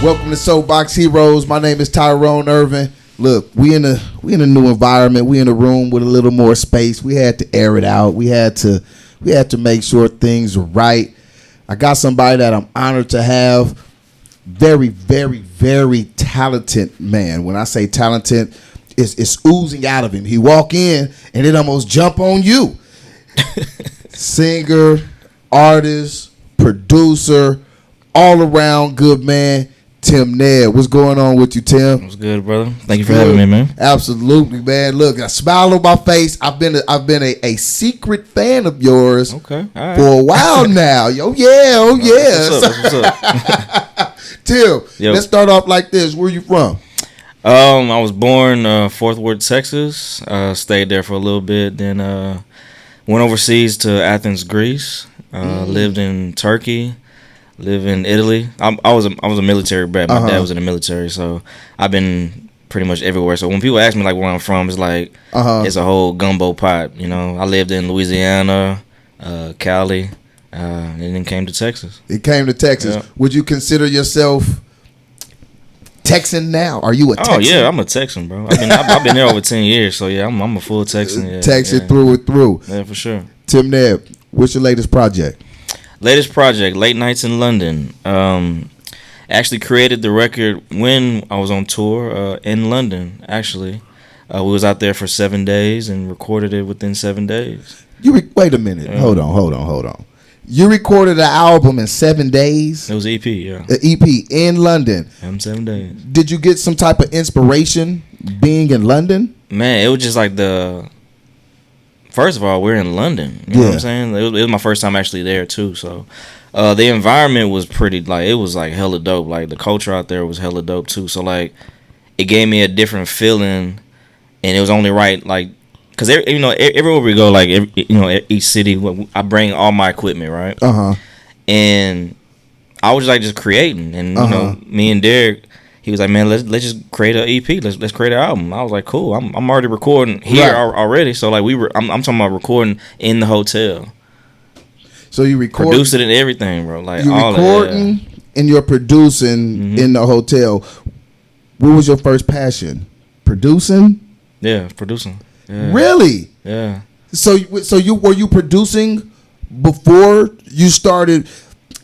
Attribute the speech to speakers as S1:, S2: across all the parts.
S1: Welcome to Soapbox Heroes. My name is Tyrone Irvin. Look, we in a new environment. We in a room with a little more space. We had to air it out. We had to make sure things were right. I got somebody that I'm honored to have. Very, very, very talented man. When I say talented, it's oozing out of him. He walk in and it almost jump on you. Singer, artist, producer, all around good man. Tim NED. What's going on with you, Tim?
S2: What's good, brother? Thank you for having me, man.
S1: Absolutely, man. Look, a smile on my face. I've been a secret fan of yours for a while now. Oh yeah.
S2: What's up?
S1: Tim, let's start off like this. Where you from?
S2: I was born Fort Worth, Texas. Stayed there for a little bit, then went overseas to Athens, Greece. Lived in Turkey. Live in Italy. I was a military brat. My dad was in the military, so I've been pretty much everywhere. So when people ask me like where I'm from, it's like it's a whole gumbo pot. You know, I lived in Louisiana, Cali, and then came to Texas.
S1: It came to Texas. Yeah. Would you consider yourself Texan now? Are you a Texan?
S2: Oh yeah, I'm a Texan, bro. I've been there over 10 years, so yeah, I'm a full Texan. Yeah,
S1: Texan through and through.
S2: Yeah, for sure.
S1: Tim NED, what's your latest project?
S2: Latest project, Late Nights in London. Actually created the record when I was on tour in London, actually. We was out there for 7 days and recorded it within 7 days.
S1: Wait a minute. Hold on. You recorded an album in 7 days?
S2: It was EP, yeah.
S1: An EP in London.
S2: 7 days.
S1: Did you get some type of inspiration being in London?
S2: Man, it was just like first of all, we're in London. You know what I'm saying? It was my first time actually there too. So the environment was pretty, like, it was like hella dope. Like the culture out there was hella dope too. So like it gave me a different feeling, and it was only right, like, because everywhere we go, like each city, I bring all my equipment, right? And I was like just creating, and me and Derek. He was like, man, let's just create an EP. Let's create an album. I was like, cool. I'm already recording here already. So like I'm talking about recording in the hotel. So you record, producing and everything, bro. Like
S1: you
S2: all
S1: recording
S2: that, yeah.
S1: And you're producing in the hotel. What was your first passion? Producing?
S2: Yeah, producing. Yeah.
S1: Really?
S2: Yeah.
S1: So were you producing before you started?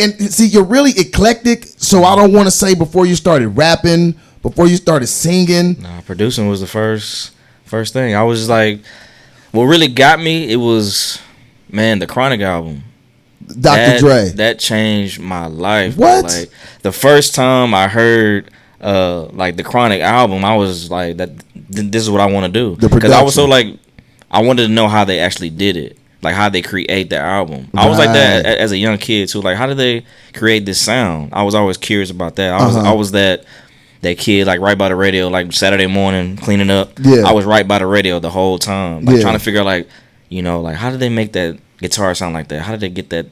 S1: And see, you're really eclectic, so I don't want to say before you started rapping, before you started singing.
S2: Nah, producing was the first thing. I was just like, what really got me, it was, man, the Chronic album.
S1: Dr. Dre.
S2: That changed my life.
S1: What?
S2: Like, the first time I heard like the Chronic album, I was like, this is what I want to do. Because I was so like, I wanted to know how they actually did it. Like how they create the album. I was like that as a young kid too. Like how did they create this sound? I was always curious about that. I was that kid like right by the radio, like Saturday morning cleaning up. Yeah. I was right by the radio the whole time, like trying to figure out like how did they make that guitar sound like that? How did they get that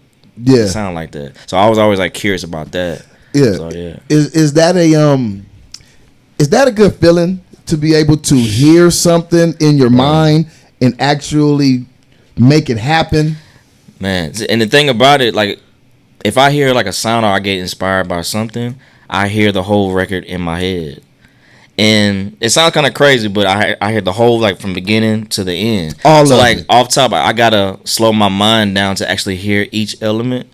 S2: sound like that? So I was always like curious about that.
S1: Yeah.
S2: So, yeah.
S1: Is that a good feeling to be able to hear something in your mind and actually make it happen?
S2: Man, and the thing about it, like, if I hear like a sound or I get inspired by something, I hear the whole record in my head. And it sounds kind of crazy, but I hear the whole, like, from beginning to the end. So like off top, I gotta slow my mind down to actually hear each element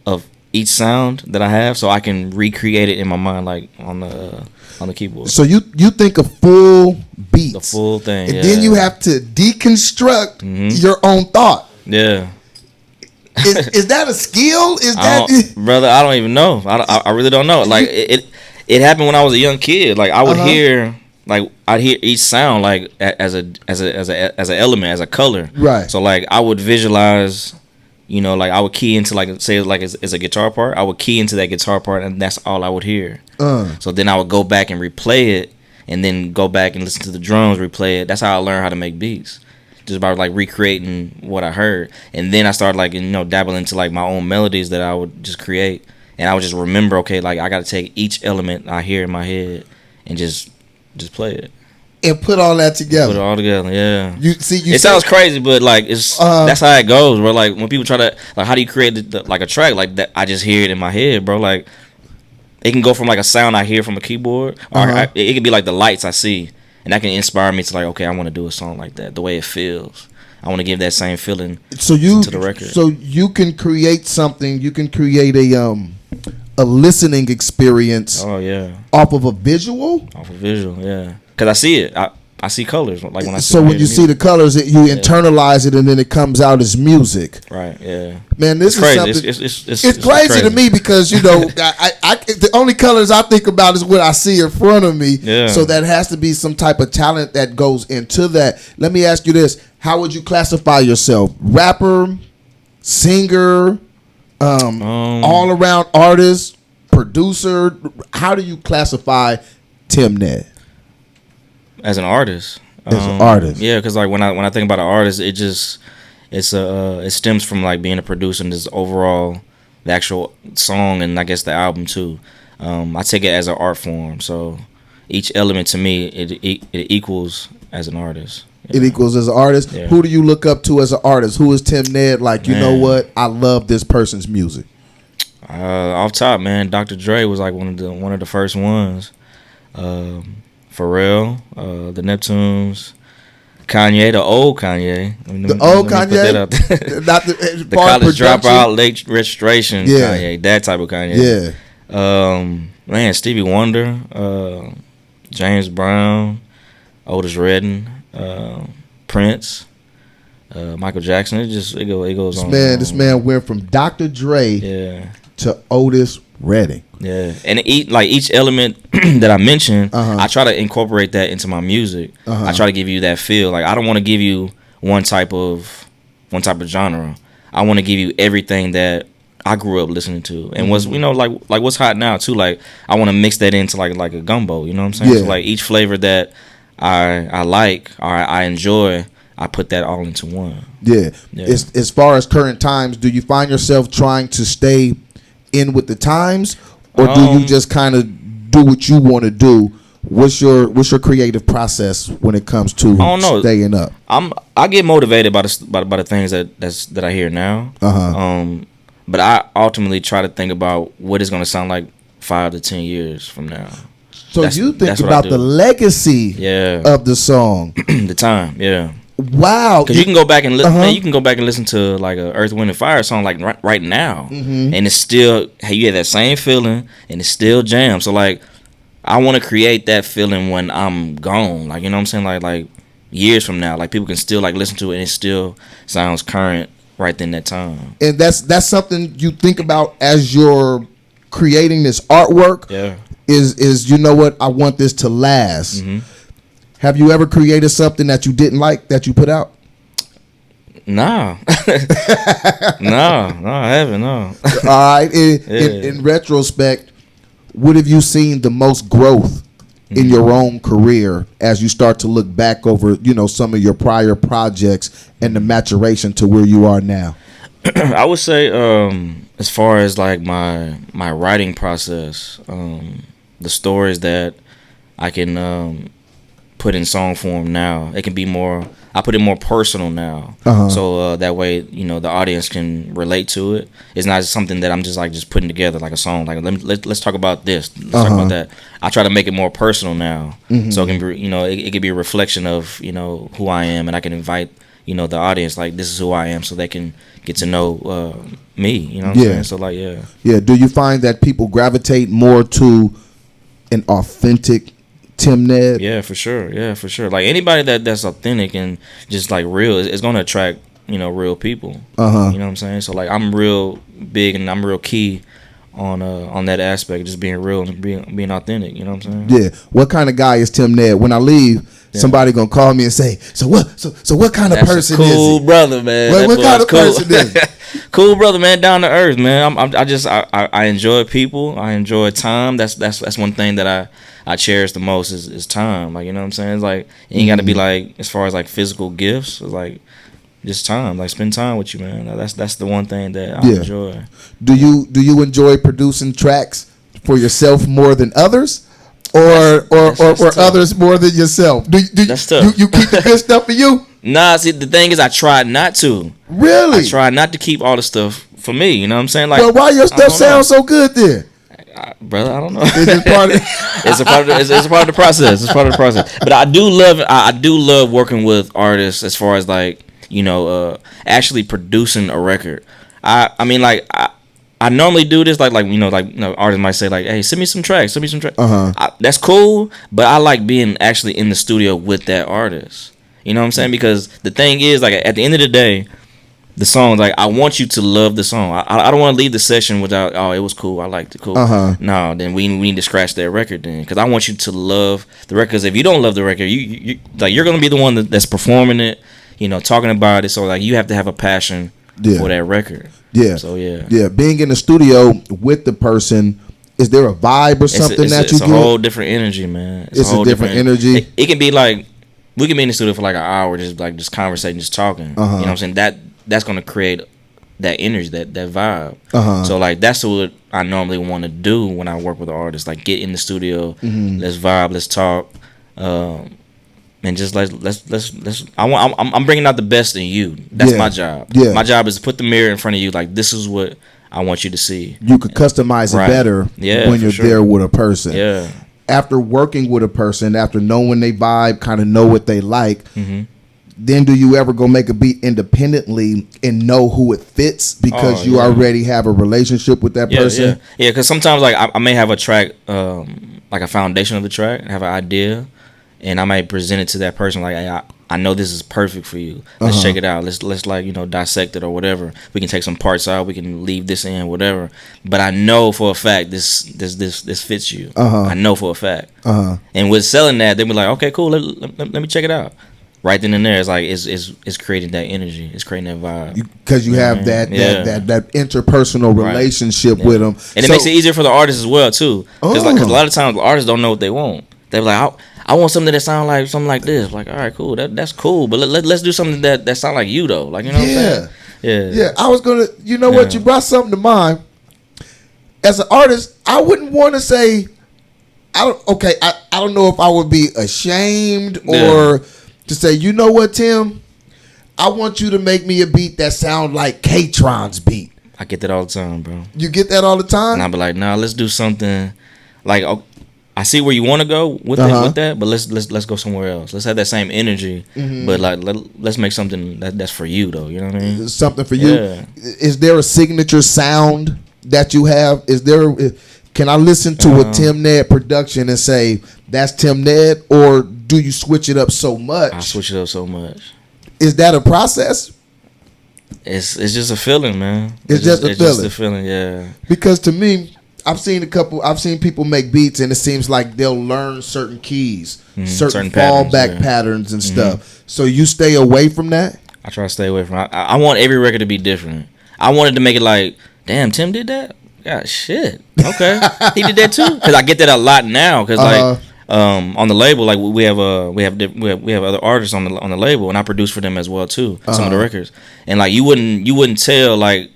S2: of each sound that I have, so I can recreate it in my mind, like on the keyboard.
S1: So you think a full beat,
S2: the full thing,
S1: and then you have to deconstruct your own thought.
S2: Yeah.
S1: Is that a skill?
S2: Brother? I don't even know. I really don't know. Like it happened when I was a young kid. Like I would hear, like I'd hear each sound like as an element, as a color.
S1: Right.
S2: So like I would visualize. Like I would key into, like, say, like it's a guitar part. I would key into that guitar part, and that's all I would hear. So then I would go back and replay it, and then go back and listen to the drums, replay it. That's how I learned how to make beats, just by like recreating what I heard. And then I started like dabbling into like my own melodies that I would just create, and I would just remember, okay, like I got to take each element I hear in my head and just play it.
S1: And put all that together.
S2: Put it all together, yeah.
S1: It
S2: sounds crazy, but like it's that's how it goes, bro. Like when people try to, like, how do you create like a track like that? I just hear it in my head, bro. Like it can go from like a sound I hear from a keyboard, or it can be like the lights I see, and that can inspire me to like, okay, I want to do a song like that, the way it feels. I want to give that same feeling to the record.
S1: So you can create something. You can create a listening experience.
S2: Oh yeah.
S1: Off of a visual.
S2: Off of visual, yeah. Because I see it. I see colors. Like when I
S1: so when you see the colors, you internalize it, and then it comes out as music.
S2: Right. Yeah.
S1: Man, this is
S2: crazy.
S1: Something. It's crazy to me because I the only colors I think about is what I see in front of me.
S2: Yeah.
S1: So that has to be some type of talent that goes into that. Let me ask you this: how would you classify yourself? Rapper, singer, all around artist, producer? How do you classify Tim Ned?
S2: As an artist.
S1: As an artist.
S2: Yeah, because like when I think about an artist, it stems from like being a producer and this overall the actual song and I guess the album too. I take it as an art form. So each element to me it equals as an artist.
S1: It equals as an artist. Yeah. Who do you look up to as an artist? Who is Tim Ned? Like, you know what? I love this person's music.
S2: Off top, man, Dr. Dre was like one of the first ones. Pharrell, the Neptunes, Kanye, the old Kanye.
S1: The
S2: college dropout, late registration Kanye, that type of Kanye.
S1: Yeah.
S2: Man, Stevie Wonder, James Brown, Otis Redding, Prince, Michael Jackson. It goes on.
S1: This man went from Dr. Dre to Otis Redding.
S2: Yeah, and each element that I mentioned, I try to incorporate that into my music. I try to give you that feel. Like I don't want to give you one type of genre. I want to give you everything that I grew up listening to, and what's like what's hot now too. Like I want to mix that into like a gumbo. You know what I'm saying?
S1: Yeah.
S2: So like each flavor that I like or I enjoy, I put that all into one.
S1: Yeah. As far as current times, do you find yourself trying to stay in with the times, or do you just kind of do what you want to do? What's your creative process when it comes to staying up?
S2: I get motivated by the things that I hear now. But I ultimately try to think about what it's going to sound like 5 to 10 years from now.
S1: So you think about the legacy of the song,
S2: the time,
S1: Wow,
S2: because you can go back and you can go back and listen to like a Earth, Wind and Fire song like right now, and it's still you have that same feeling, and it's still jam. So like, I want to create that feeling when I'm gone. Like you know what I'm saying, like years from now, like people can still like listen to it and it still sounds current right then that time.
S1: And that's something you think about as you're creating this artwork.
S2: Yeah,
S1: is you know what, I want this to last. Have you ever created something that you didn't like that you put out?
S2: No. No, I haven't, no.
S1: All right. In retrospect, what have you seen the most growth in your own career as you start to look back over, some of your prior projects and the maturation to where you are now?
S2: I would say as far as like my writing process, the stories that I can put in song form now, it can be more, I put it more personal now. So that way the audience can relate to it. It's not something that I'm just putting together like a song, like let's talk about this, let's talk about that. I try to make it more personal now, so it can be it can be a reflection of who I am, and I can invite the audience, like this is who I am, so they can get to know me. What I'm saying? So like
S1: do you find that people gravitate more to an authentic Tim Ned?
S2: Yeah, for sure. Like anybody that's authentic and just like real is going to attract real people. You know what I'm saying? So like I'm real big and I'm real key on that aspect, just being real and being authentic. You know what I'm saying?
S1: Yeah. What kind of guy is Tim Ned? When I leave, somebody gonna call me and say, so what kind of person is he?
S2: Cool brother, man.
S1: What kind of person is he?
S2: Cool brother, man. Down to earth, man. I enjoy people. I enjoy time. That's one thing that I cherish the most is time. Like, you know what I'm saying? It's like, it ain't got to be like, as far as like physical gifts, it's like just time. Like, spend time with you, man. That's the one thing that I enjoy.
S1: Do you enjoy producing tracks for yourself more than others? Or others more than yourself?
S2: That's tough.
S1: You keep the good stuff for you?
S2: Nah, see, the thing is I try not to.
S1: Really?
S2: I try not to keep all the stuff for me, you know what I'm saying? Like,
S1: well, why your stuff sounds so good then?
S2: brother, I don't know.
S1: It's just part of
S2: It's a part of it's a part of the process. It's part of the process. But I do love working with artists as far as like, actually producing a record. I mean, like I normally do this like artists might say like, hey, send me some tracks. That's cool, but I like being actually in the studio with that artist. You know what I'm saying? Because the thing is, like, at the end of the day, the song, like, I want you to love the song. I don't want to leave the session without, oh, it was cool, I liked it, cool. No, then we need to scratch that record then, because I want you to love the record. Because if you don't love the record, you're gonna be the one that's performing it, talking about it. So like, you have to have a passion for that record. Yeah. So
S1: yeah. Being in the studio with the person, is there a vibe or something that you get?
S2: It's a whole different energy, man.
S1: It's a different energy.
S2: It can be like, we can be in the studio for like an hour, just conversating, just talking. You know what I'm saying? That's gonna create that energy, that vibe. So like, that's what I normally want to do when I work with an artist. Like, get in the studio, let's vibe, let's talk, and just let's. I'm bringing out the best in you. That's my job. Yeah. My job is to put the mirror in front of you. Like, this is what I want you to see.
S1: You could customize it better when you're there with a person.
S2: Yeah.
S1: After working with a person, after knowing they vibe, kind of know what they like, then do you ever go make a beat independently and know who it fits because you already have a relationship with that person?
S2: Yeah, because sometimes like I may have a track, like a foundation of the track, have an idea, and I might present it to that person like, hey, I know this is perfect for you. Let's check it out. Let's like, dissect it or whatever. We can take some parts out. We can leave this in, whatever. But I know for a fact this fits you. I know for a fact. And with selling that, they be like, okay, cool. Let me check it out. Right then and there, it's like it's creating that energy. It's creating that vibe
S1: because you have that interpersonal relationship with them,
S2: and it makes it easier for the artist as well too. Because a lot of times the artists don't know what they want. They're like, I want something that sounds like something like this. Like, all right, cool, that's cool, but let's do something that sound like you though. Like, you know what I'm saying? Yeah.
S1: I was gonna, what, you brought something to mind. As an artist, I wouldn't want to say, I don't know if I would be ashamed or to say, you know what, Tim, I want you to make me a beat that sound like K-Tron's beat.
S2: I get that all the time, bro.
S1: You get that all the time?
S2: And I'll be like, nah, let's do something like, I see where you want to go with that, but let's go somewhere else. Let's have that same energy, but like let's make something that's for you though. You know what I mean?
S1: Something for you. Yeah. Is there a signature sound that you have? Can I listen to a Tim Ned production and say that's Tim Ned, or do you switch it up so much?
S2: I switch it up so much.
S1: Is that a process?
S2: It's just a feeling, man.
S1: It's just a
S2: feeling, yeah.
S1: Because to me, I've seen people make beats and it seems like they'll learn certain keys, certain fallback patterns and stuff. So you stay away from that?
S2: I try to stay away from it. I want every record to be different. I wanted to make it like, damn, Tim did that? Yeah, shit. Okay. He did that too? Because I get that a lot now. Because like on the label, like we have other artists on the label, and I produce for them as well too. Some of the records, and like you wouldn't tell like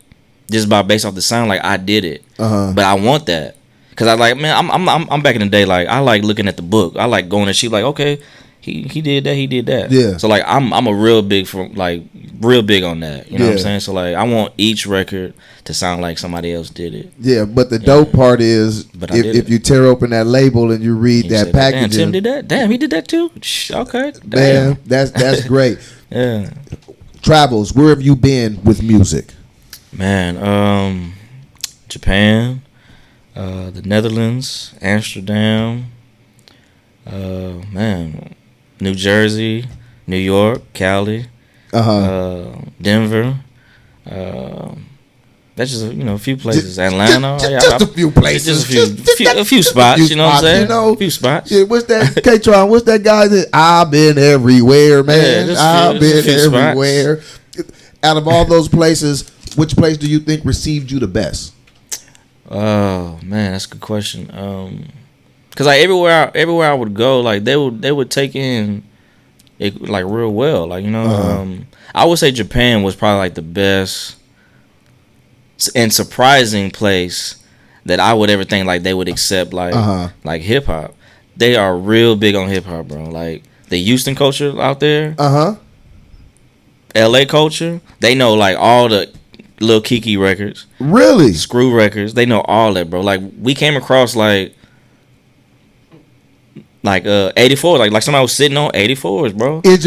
S2: just based off the sound like I did it, but I want that because I like, man, I'm back in the day, like I like looking at the book. I like going and she like, okay, he did that. Yeah. So like I'm a real big on that. You know what I'm saying? So like I want each record to sound like somebody else did it.
S1: Yeah, but the dope part is if you tear open that label and you read that packaging.
S2: Damn, Tim did that? Damn, he did that too? Okay.
S1: Damn. Man, that's great.
S2: Yeah.
S1: Travels, where have you been with music?
S2: Man, Japan, the Netherlands, Amsterdam, New Jersey, New York, Cali, Denver. That's just a few places. Atlanta,
S1: just a few places,
S2: just a few spots. You know what I'm saying? A few spots.
S1: Yeah, what's that? K-Tron, what's that guy that I've been everywhere, man? Yeah, I've been everywhere. Out of all those places, which place do you think received you the best?
S2: Oh man, that's a good question. Cause like everywhere I would go, like they would take in it like real well. Like I would say Japan was probably like the best and surprising place that I would ever think like they would accept like hip hop. They are real big on hip hop, bro. Like the Houston culture out there, LA culture. They know like all the Lil Kiki records.
S1: Really?
S2: Screw records. They know all that, bro. Like we came across like 84, like somebody was sitting on 84s, bro.
S1: In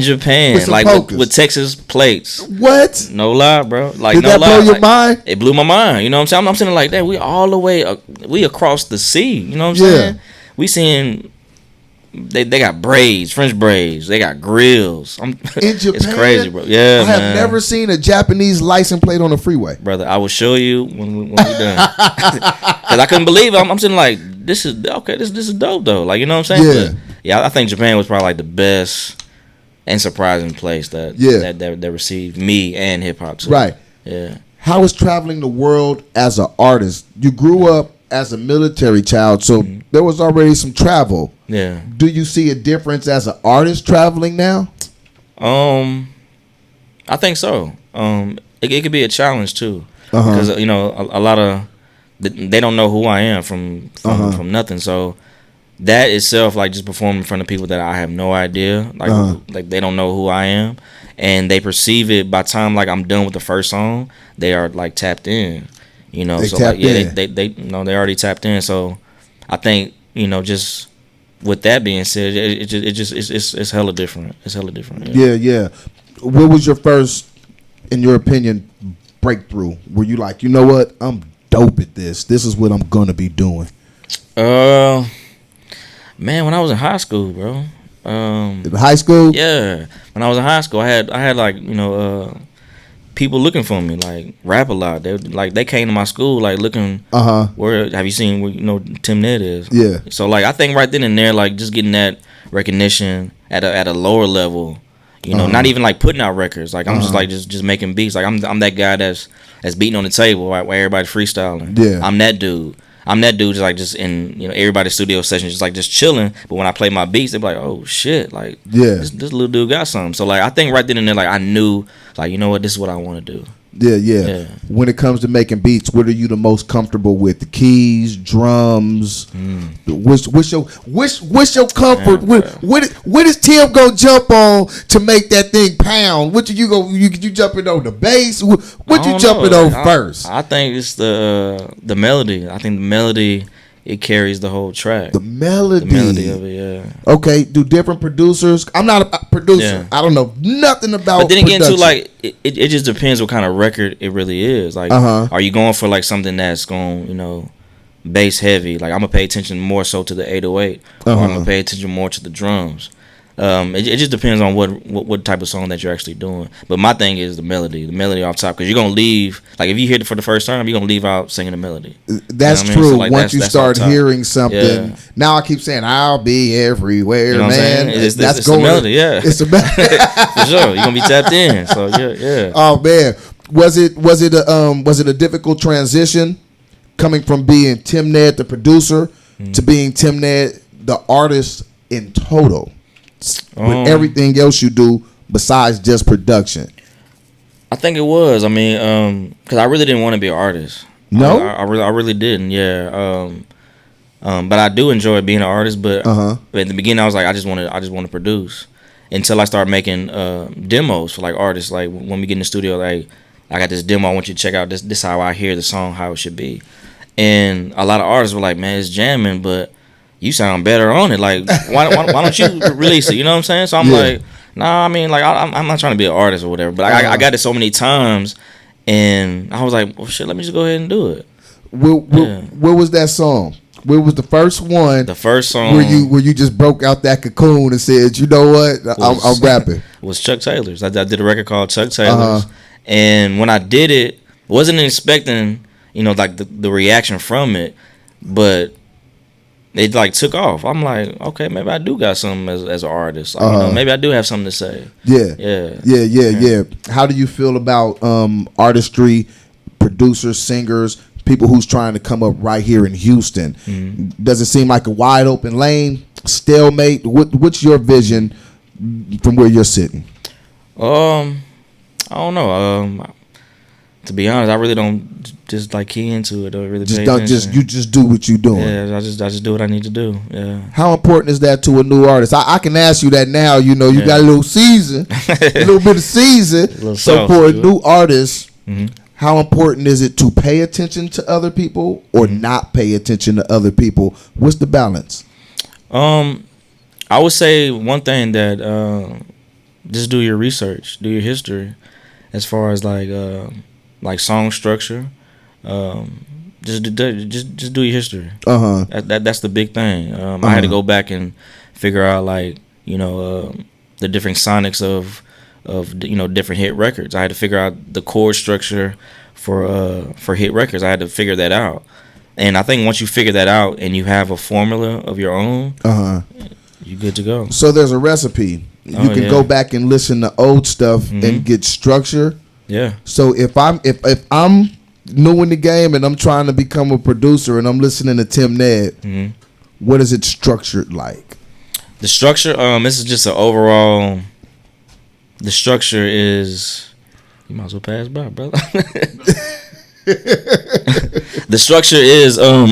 S1: Japan.
S2: With like with Texas plates.
S1: What?
S2: No lie, bro. Like
S1: did
S2: no
S1: that
S2: lie.
S1: blow your
S2: like,
S1: mind?
S2: It blew my mind. You know what I'm saying? I'm sitting like that. We all the way we across the sea. You know what I'm saying? We seeing they got braids, French braids. They got grills.
S1: In Japan,
S2: it's crazy, bro. Yeah,
S1: I have never seen a Japanese license plate on the freeway,
S2: brother. I will show you when we done. Because I couldn't believe it. I'm sitting like, this is okay. This is dope though. Like, you know what I'm saying?
S1: Yeah.
S2: Yeah, I think Japan was probably like the best and surprising place that received me and hip hop too.
S1: Right.
S2: Yeah.
S1: How is traveling the world as an artist? You grew up as a military child, so there was already some travel.
S2: Yeah.
S1: Do you see a difference as an artist traveling now?
S2: I think so. It could be a challenge too, because you know a lot of they don't know who I am from nothing. So that itself, like just performing in front of people that I have no idea, like they don't know who I am, and they perceive it by the time like I'm done with the first song, they are like tapped in, you know.
S1: They
S2: so
S1: tapped
S2: like
S1: in.
S2: they you know they already tapped in. So I think, you know, just with that being said, it's hella different. It's hella different.
S1: Yeah. What was your first, in your opinion, breakthrough? Were you like, you know what, I'm dope at this. This is what I'm gonna be doing.
S2: Man, when I was in high school, bro.
S1: In high school?
S2: Yeah, when I was in high school, I had like, you know, people looking for me, like Rap A Lot. They came to my school like looking. Where have you seen where, you know, Tim Ned is?
S1: Yeah.
S2: So like I think right then and there, like just getting that recognition at a lower level. You know, not even like putting out records. Like I'm just like just making beats. Like I'm that guy that's beating on the table, right, where everybody's freestyling.
S1: Yeah. I'm
S2: that dude just in, you know, everybody's studio session, just chilling. But when I play my beats, they be like, oh shit, like this little dude got something. So like I think right then and there, like I knew, like, you know what, this is what I want to do.
S1: Yeah. When it comes to making beats, what are you the most comfortable with? The keys, drums. What's your comfort? What is Tim gonna jump on to make that thing pound? What you jumping on the bass? What you jumping on first?
S2: I think it's the melody. I think the melody, it carries the whole track.
S1: The melody
S2: of it, yeah.
S1: Okay, do different producers? I'm not a producer. I don't know nothing about.
S2: But then again,
S1: production.
S2: too, like it just depends what kind of record it really is. Like, are you going for like something that's going, you know, bass heavy? Like I'm gonna pay attention more so to the 808, or I'm gonna pay attention more to the drums. It just depends on what type of song that you're actually doing. But my thing is the melody off top, because you're gonna leave, like if you hear it for the first time, you're gonna leave out singing the melody.
S1: That's true. So like, once you start hearing something, now I keep saying I'll be everywhere, you know, man.
S2: It's the melody, yeah.
S1: It's a melody
S2: for sure. You're gonna be tapped in. So yeah.
S1: Oh man, was it a difficult transition coming from being Tim Ned the producer to being Tim Ned the artist in total? With everything else you do besides just production.
S2: I think it was. I mean, because I really didn't want to be an artist.
S1: No,
S2: I really didn't. Yeah. But I do enjoy being an artist. But at the beginning, I was like, I just want to produce. Until I started making demos for like artists. Like when we get in the studio, like I got this demo. I want you to check out this. This is how I hear the song, how it should be. And a lot of artists were like, man, it's jamming, but you sound better on it. Like, why don't you release it? You know what I'm saying? So I'm like, nah, I mean, like, I'm not trying to be an artist or whatever. But I got it so many times, and I was like, well, shit, let me just go ahead and do it.
S1: Where was that song? Where was the first one?
S2: The first song
S1: where you just broke out that cocoon and said, you know what, I'm rapping.
S2: Was Chuck Taylor's. I did a record called Chuck Taylor's, and when I did it, wasn't expecting, you know, like the reaction from it, but it like took off. I'm like, okay, maybe I do got something as an artist. Like, you know, maybe I do have something to say.
S1: Yeah. How do you feel about artistry, producers, singers, people who's trying to come up right here in Houston? Does it seem like a wide open lane, stalemate? What's your vision from where you're sitting?
S2: I don't know. To be honest, I really don't just like key into it or really
S1: you just do what you're doing.
S2: Yeah, I just do what I need to do. Yeah.
S1: How important is that to a new artist? I can ask you that now. You know, you got a little season, a little bit of season. So for a new artist, How important is it to pay attention to other people or not pay attention to other people? What's the balance?
S2: I would say one thing that just do your research, do your history, as far as like song structure. Just do your history. That's the big thing. I had to go back and figure out the different sonics of different hit records. I had to figure out the chord structure for hit records. I had to figure that out. And I think once you figure that out and you have a formula of your own, you're good to go.
S1: So there's a recipe. You can go back and listen to old stuff and get structure.
S2: Yeah.
S1: So if I'm new in the game and I'm trying to become a producer and I'm listening to Tim Ned, what is it structured like?
S2: The structure, this is just an overall. The structure is, you might as well pass by, brother. The structure is, I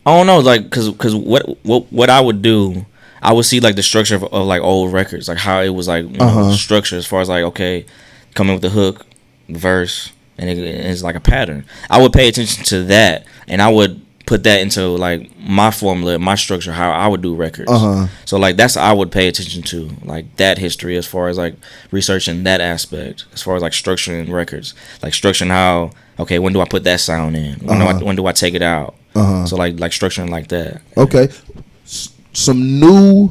S2: don't know, like, cause what I would do, I would see like the structure of like old records, like how it was like structured as far as like, okay, coming with the hook, verse, and it's like a pattern. I would pay attention to that, and I would put that into like my formula, my structure, how I would do records. So like that's I would pay attention to, like that history as far as like researching that aspect, as far as like structuring records, like structuring how, okay, when do I put that sound in? When do I take it out? So like structuring like that.
S1: Okay, some new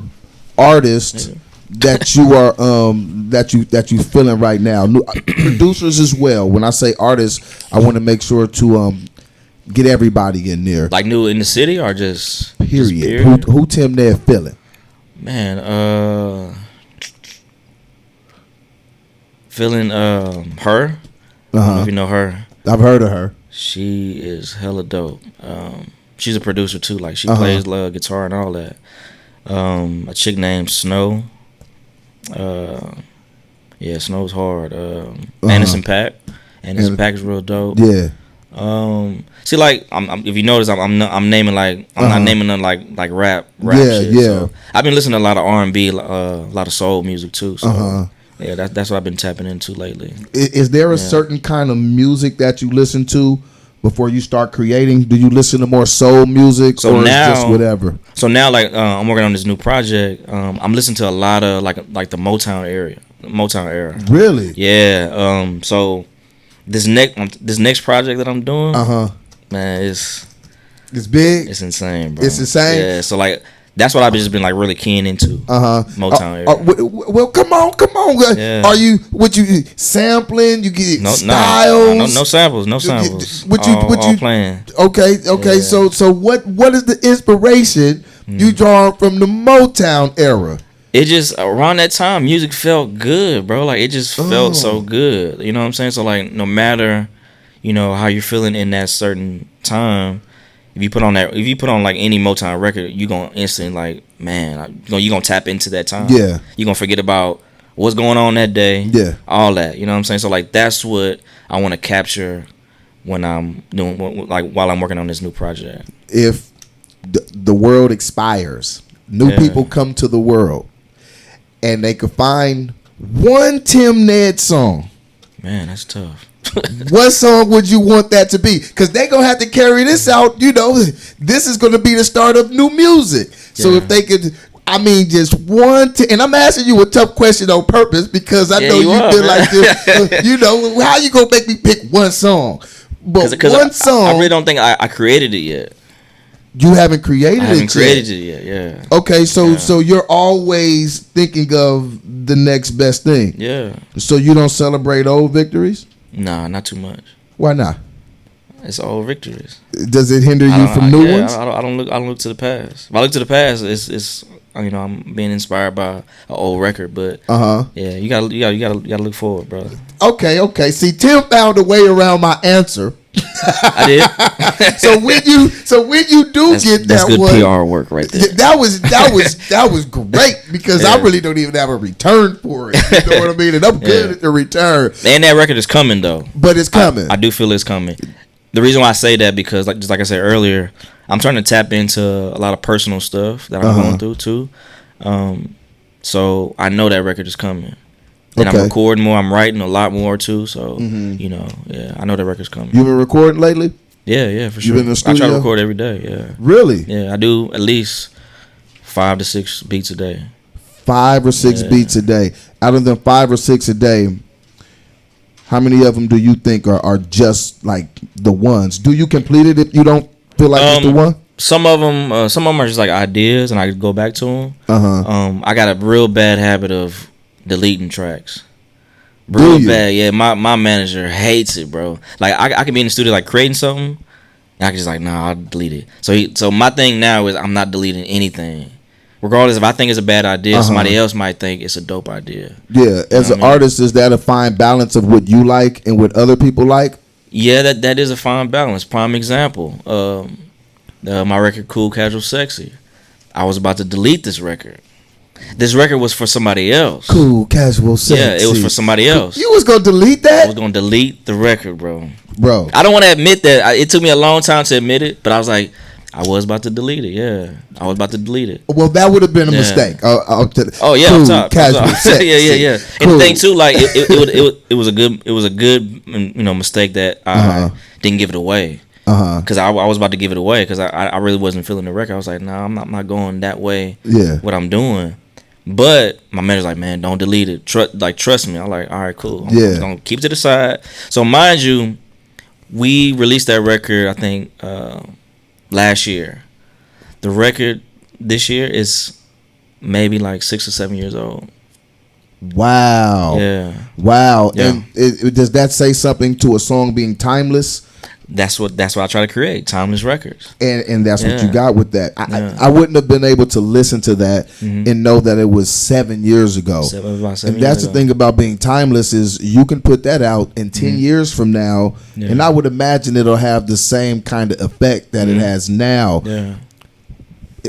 S1: artists that you are that you feeling right now, new producers as well. When I say artists, I want to make sure to get everybody in there.
S2: Like new in the city or just
S1: period. Who Tim Ned feeling?
S2: Man, feeling her. I don't know if you know her.
S1: I've heard of her.
S2: She is hella dope. She's a producer too. Like she plays guitar and all that. A chick named Snow. Yeah, Snow's hard. Anderson .Paak. Anderson .Paak is real dope.
S1: Yeah.
S2: See, like, if you notice, I'm naming like I'm not naming none like rap shit.
S1: Yeah.
S2: So I've been listening to a lot of R&B, a lot of soul music too. So yeah, that's what I've been tapping into lately.
S1: Is there a certain kind of music that you listen to before you start creating? Do you listen to more soul music or now, just whatever?
S2: So now, like, I'm working on this new project. I'm listening to a lot of like the Motown era.
S1: Really?
S2: Yeah. So this next project that I'm doing, man, it's
S1: big.
S2: It's insane, bro.
S1: It's insane.
S2: Yeah. So like that's what I've just been like really keying into. Motown era.
S1: Well, come on.
S2: Yeah.
S1: Are you sampling? You get styles?
S2: No samples. No samples.
S1: All
S2: playing.
S1: Okay. Yeah. So what is the inspiration you draw from the Motown era?
S2: It just around that time, music felt good, bro. Like it just felt so good. You know what I'm saying? So like, no matter, how you're feeling in that certain time, if you put on like any Motown record, you gonna instantly like, man, you gonna tap into that time.
S1: Yeah.
S2: You gonna forget about what's going on that day.
S1: Yeah.
S2: All that. You know what I'm saying? So like, that's what I want to capture when I'm doing while I'm working on this new project.
S1: If the world expires, new people come to the world, and they could find one Tim Ned song.
S2: Man, that's tough.
S1: What song would you want that to be? Because they're going to have to carry this out. This is going to be the start of new music. So if they could, just one. And I'm asking you a tough question on purpose because I know you feel like this. How you going to make me pick one song? But one song.
S2: I really don't think I created it yet.
S1: You haven't created it yet? I
S2: haven't created it yet, yeah.
S1: Okay, so you're always thinking of the next best thing.
S2: Yeah.
S1: So you don't celebrate old victories?
S2: Nah, not too much.
S1: Why not?
S2: It's old victories.
S1: Does it hinder you from new ones?
S2: I don't look to the past. If I look to the past, it's I'm being inspired by an old record, but yeah, you gotta look forward, bro.
S1: Okay. See, Tim found a way around my answer.
S2: I did.
S1: So when you do get
S2: that's
S1: that
S2: good
S1: one,
S2: PR work right there.
S1: That was great because I really don't even have a return for it. You know what I mean? And I'm good at the return.
S2: And that record is coming though.
S1: But it's coming.
S2: I do feel it's coming. The reason why I say that because like I said earlier, I'm trying to tap into a lot of personal stuff that I'm going through too. So I know that record is coming. And I'm recording more. I'm writing a lot more too. So you know, yeah, I know the record's coming.
S1: You been recording lately?
S2: Yeah, for sure.
S1: You been in the studio?
S2: I try to record every day. Yeah.
S1: Really?
S2: Yeah, I do at least 5 to 6 beats a day.
S1: 5 or 6 beats a day. Out of them 5 or 6 a day, how many of them do you think are just like the ones? Do you complete it if you don't feel like it's the one?
S2: Some of them are just like ideas, and I go back to them. I got a real bad habit of deleting tracks. Real bad, yeah. My manager hates it, bro. Like I can be in the studio like creating something, and I can just like, nah, I'll delete it. So my thing now is I'm not deleting anything. Regardless if I think it's a bad idea, somebody else might think it's a dope idea.
S1: Yeah, as an artist, is that a fine balance of what you like and what other people like?
S2: Yeah, that is a fine balance. Prime example, my record Cool Casual Sexy. I was about to delete this record. This record was for somebody else.
S1: Cool Casual Sexy.
S2: Yeah, it was for somebody else.
S1: You was gonna delete that?
S2: I was gonna delete the record, bro.
S1: Bro,
S2: I don't want to admit that. It took me a long time to admit it, but I was like, I was about to delete it. Yeah, I was about to delete it.
S1: Well, that would have been a mistake.
S2: Oh yeah,
S1: cool,
S2: top,
S1: Casual Sexy.
S2: yeah.
S1: Cool.
S2: And the thing too, like it was a good mistake that I didn't give it away. Because I was about to give it away because I really wasn't feeling the record. I was like, nah, I'm not going that way.
S1: Yeah, what
S2: I'm doing. But my manager's like, man, don't delete it. Trust me. I'm like, all right, cool. I'm just gonna keep it to the side. So mind you, we released that record I think last year. The record this year is maybe like 6 or 7 years old.
S1: Wow.
S2: Yeah.
S1: Wow. Yeah. And does that say something to a song being timeless?
S2: That's what I try to create, timeless recorurs.
S1: And that's what you got with that. I wouldn't have been able to listen to that and know that it was 7 years ago. And that's the thing about being timeless is you can put that out in 10 years from now, and I would imagine it'll have the same kind of effect that it has now.
S2: Yeah.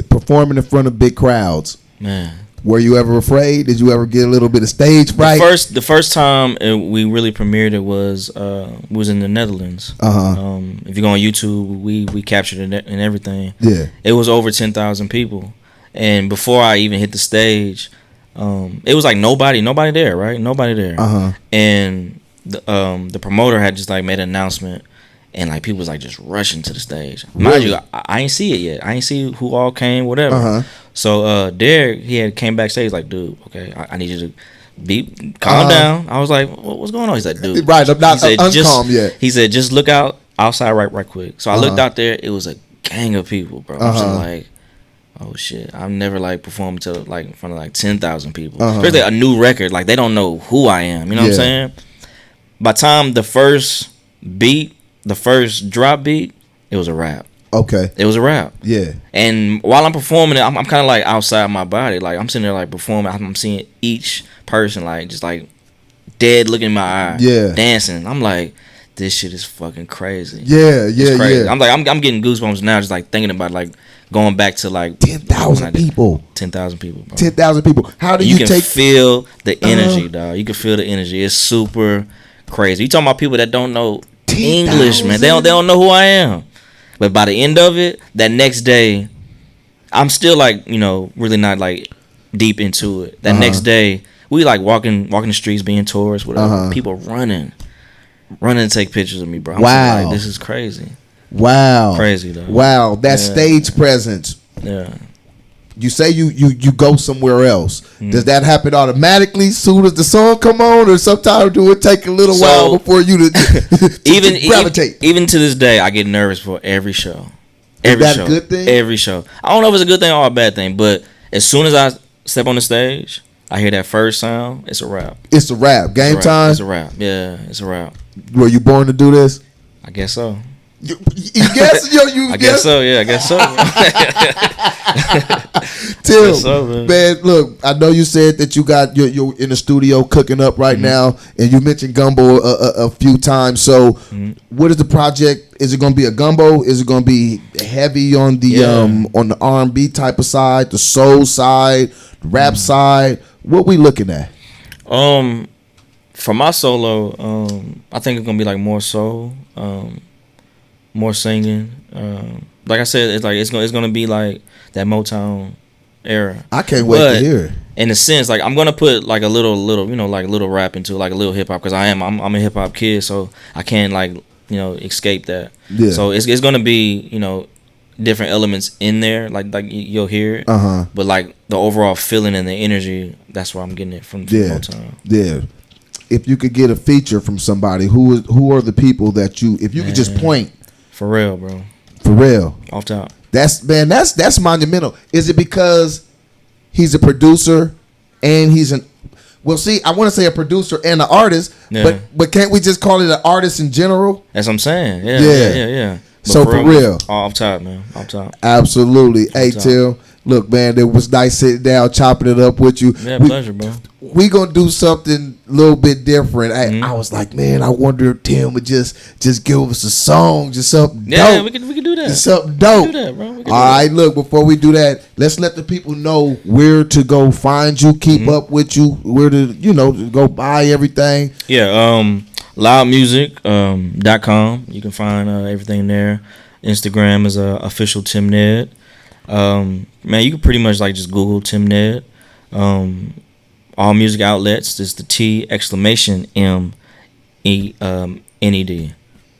S1: Performing in front of big crowds.
S2: Man.
S1: Were you ever afraid? Did you ever get a little bit of stage fright?
S2: The first time we really premiered it was in the Netherlands. If you go on YouTube, we captured it and everything. Yeah, it was over 10,000 people, and before I even hit the stage, it was like nobody there, right? Nobody there. And the promoter had just like made an announcement, and like people was like just rushing to the stage. Mind you, I ain't see it yet. I ain't see who all came, whatever. So Derek, he had came backstage like, dude, okay, I need you to calm down. I was like, what's going on? He's like, dude,
S1: right, I'm not uncalm yet.
S2: He said, just look outside right quick. So I looked out there. It was a gang of people, bro. I'm just like, oh shit, I've never like performed to like in front of like 10,000 people, especially a new record. Like they don't know who I am. You know what I'm saying? By the time the first drop beat, it was a rap. Okay. It was a rap. Yeah. And while I'm performing it, I'm kind of like outside my body. Like I'm sitting there like performing. I'm seeing each person like just like dead looking in my eye. Yeah. Dancing. I'm like, this shit is fucking crazy. Yeah. It's crazy. I'm like, I'm getting goosebumps now just like thinking about like going back to like
S1: 10,000 people.
S2: 10,000 people. Bro.
S1: 10,000 people. How do you
S2: can feel the energy, dog? You can feel the energy. It's super crazy. You talking about people that don't know English, man. They don't know who I am. But by the end of it, that next day, I'm still like, really not like deep into it. That next day, we like walking the streets, being tourists, whatever. People running to take pictures of me, bro. I'm like, this is crazy.
S1: Wow,
S2: crazy though.
S1: Wow, that stage presence. Yeah. You say you go somewhere else. Does that happen automatically as soon as the song come on, or sometimes do it take a little while before you to
S2: even gravitate? Even to this day, I get nervous for every show.
S1: Is that a good thing?
S2: Every show. I don't know if it's a good thing or a bad thing, but as soon as I step on the stage, I hear that first sound. It's a rap.
S1: It's a rap. Game time.
S2: It's a rap. Yeah, it's a rap.
S1: Were you born to do this?
S2: I guess so.
S1: You guess?
S2: I guess so. Yeah, I guess so.
S1: Tim, man, look, I know you said that you're in the studio cooking up right now, and you mentioned gumbo a few times. So, what is the project? Is it going to be a gumbo? Is it going to be heavy on the R&B type of side, the soul side, the rap side? What we looking at?
S2: For my solo, I think it's going to be like more soul. More singing, like I said, it's gonna be like that Motown era.
S1: I can't wait to hear it.
S2: In a sense, like I'm gonna put like a little, you know, like a little rap into it, like a little hip hop, because I'm a hip hop kid, so I can't like, you know, escape that.
S1: Yeah.
S2: So it's gonna be, you know, different elements in there, like you'll hear it. But like the overall feeling and the energy, that's where I'm getting it from Motown.
S1: Yeah. If you could get a feature from somebody, who are the people that you, if you could just point.
S2: For real, bro.
S1: For real.
S2: Off top.
S1: That's monumental. Is it because he's a producer and he's an, well, see, I want to say a producer and an artist, but can't we just call it an artist in general?
S2: That's what I'm saying. Yeah. But
S1: so for real.
S2: Off top, man. Off top.
S1: Absolutely. Hey, Tim, look, man, it was nice sitting down, chopping it up with you.
S2: Yeah, pleasure, bro.
S1: We gonna do something a little bit different. I was like, man, I wonder if Tim would just give us a song, just something dope.
S2: Yeah, we can do that.
S1: Just something dope.
S2: We can do that, bro.
S1: All right, look, before we do that, let's let the people know where to go find you, keep up with you, where to, you know, go buy everything.
S2: Yeah, loudmusic.com. You can find everything there. Instagram is official Tim NED. Man, you can pretty much like just Google Tim NED. All music outlets is the T!M!NED.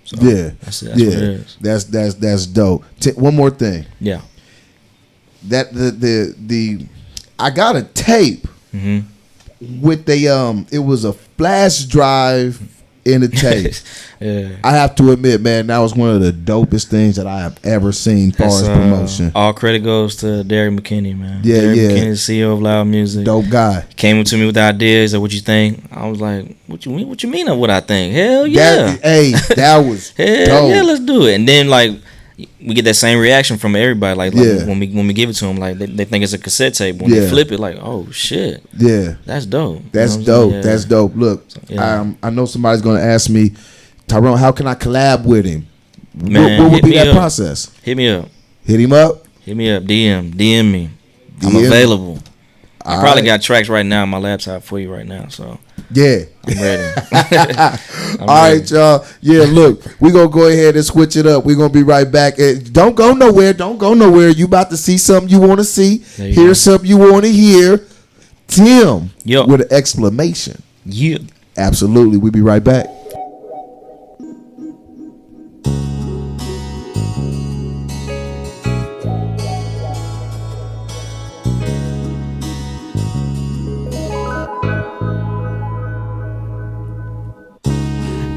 S2: So
S1: yeah,
S2: that's what it is.
S1: That's dope. One more thing.
S2: Yeah.
S1: That the I got a tape with it was a flash drive in a tape.
S2: Yeah.
S1: I have to admit, man, that was one of the dopest things that I have ever seen as far as promotion.
S2: All credit goes to Derek McKinney, man.
S1: Yeah,
S2: Derek McKinney, CEO of Loud Music.
S1: Dope guy.
S2: Came to me with ideas of what you think. I was like, what you mean of what I think? Hell yeah.
S1: That was
S2: hell
S1: dope.
S2: Yeah, let's do it. And then like we get that same reaction from everybody. Like when we give it to them, like they think it's a cassette tape. When they flip it, like, oh shit.
S1: Yeah.
S2: That's dope.
S1: That's dope. Yeah. That's dope. Look, I know somebody's gonna ask me, Tyrone, how can I collab with him?
S2: Man,
S1: what would be that process?
S2: Hit me up.
S1: Hit him up.
S2: Hit me up. DM me. I'm available. I probably got tracks right now on my laptop for you right now, so
S1: yeah,
S2: I'm ready.
S1: All right, y'all. Yeah, look, we're going to go ahead and switch it up. We're going to be right back. Don't go nowhere. Don't go nowhere. You about to see something you want to see, hear something you want to hear. Tim with an exclamation.
S2: Yeah.
S1: Absolutely. We'll be right back.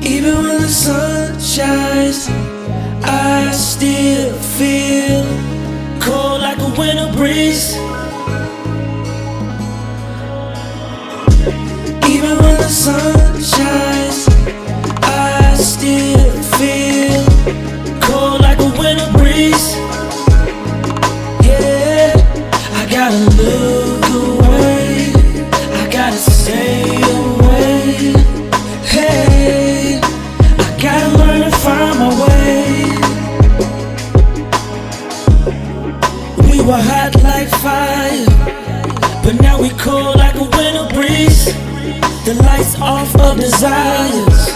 S3: Even when the sun shines, I still feel cold like a winter breeze. Even when the sun shines, I still feel cold like a winter breeze. Yeah, I gotta look away, I gotta stay away. Hey, I gotta learn to find my way. We were hot like fire, but now we cold like a winter breeze. The lights off of desires,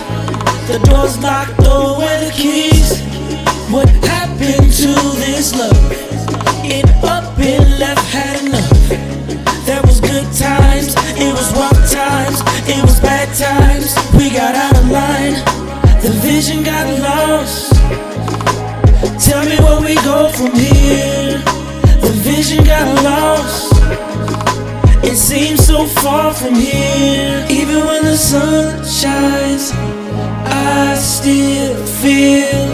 S3: the doors locked, throw away the keys. What happened to this love? It up and left, had enough. There was good times, it was rough times, it was bad times. We got out of line, the vision got lost. Tell me where we go from here. The vision got lost. It seems so far from here. Even when the sun shines, I still feel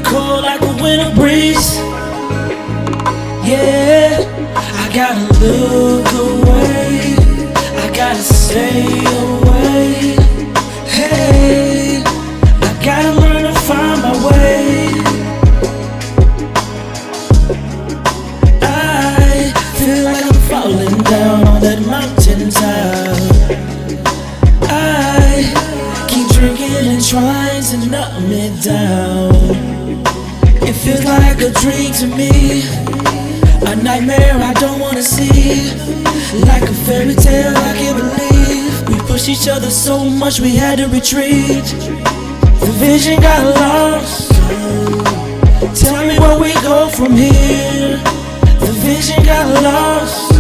S3: cold like a winter breeze. Yeah, I gotta look away, I gotta stay away. Hey, I gotta learn to find my way. I feel like I'm falling down on that mountain top. I keep drinking and trying to numb it down. It feels like a dream to me, a nightmare I don't wanna see. Like a fairy tale I can't believe. We pushed each other so much we had to retreat. The vision got lost. Tell me where we go from here. The vision got lost.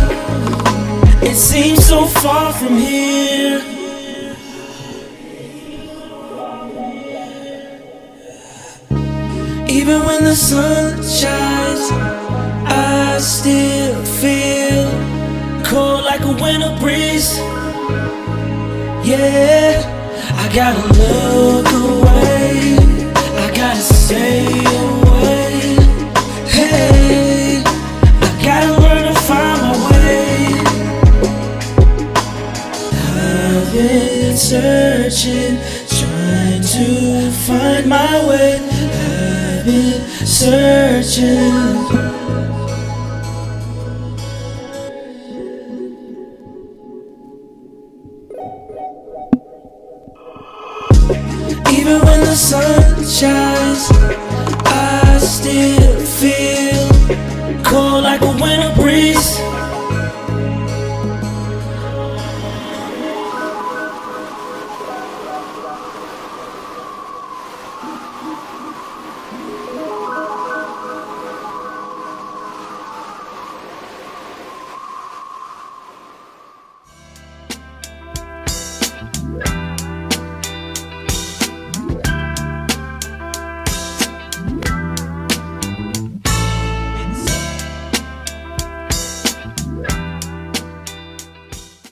S3: It seems so far from here. Even when the sun shines, I still feel cold like a winter breeze. Yeah, I gotta look away, I gotta stay away. Hey, I gotta learn to find my way. I've been searching, trying to find my way. I've been searching. Even when the sun shines, I still feel cold like a winter breeze.